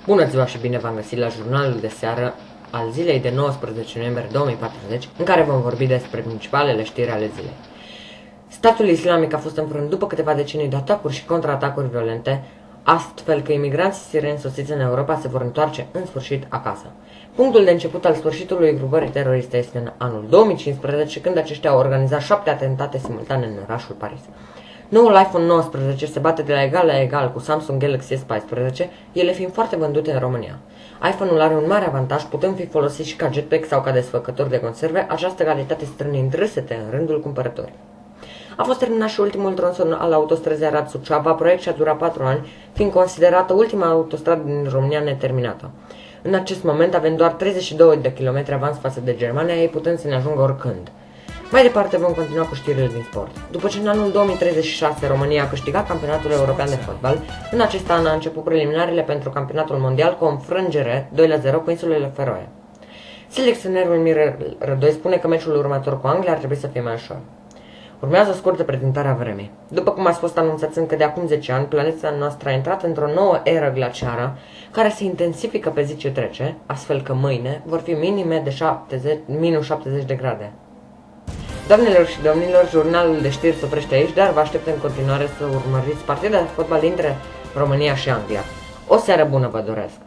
Bună ziua și bine v-am găsit la jurnalul de seară al zilei de 19 noiembrie 2040, în care vom vorbi despre principalele știri ale zilei. Statul islamic a fost înfrânt după câteva decenii de atacuri și contraatacuri violente, astfel că imigranții sirieni sosiți în Europa se vor întoarce în sfârșit acasă. Punctul de început al sfârșitului grupării teroriste este în anul 2015, când aceștia au organizat 7 atentate simultane în orașul Paris. Noul iPhone 19 se bate de la egal la egal cu Samsung Galaxy S14, ele fiind foarte vândute în România. iPhone-ul are un mare avantaj, putând fi folosit și ca jetpack sau ca desfăcător de conserve, această calitate strânind râsete în rândul cumpărătorilor. A fost terminat și ultimul tronson al autostrăzii Arad-Suceava, proiect ce a durat 4 ani, fiind considerată ultima autostradă din România neterminată. În acest moment avem doar 32 de kilometri avans față de Germania, ei putând să ne ajungă oricând. Mai departe vom continua cu știrile din sport. După ce în anul 2036 România a câștigat campionatul european de fotbal, în acest an a început preliminarele pentru campionatul mondial cu o înfrângere 2-0 cu insulele Feroe. Selecționerul Mirel Rădoi spune că meciul următor cu Anglia ar trebui să fie mai ușor. Urmează o scurtă prezentare a vremii. După cum a fost anunțat încă de acum 10 ani, planeta noastră a intrat într-o nouă eră glaciară, care se intensifică pe zi ce trece, astfel că mâine vor fi minime de minus 70 de grade. Doamnelor și domnilor, jurnalul de știri se oprește aici, dar vă aștept în continuare să urmăriți partida de fotbal între România și Anglia. O seară bună vă doresc!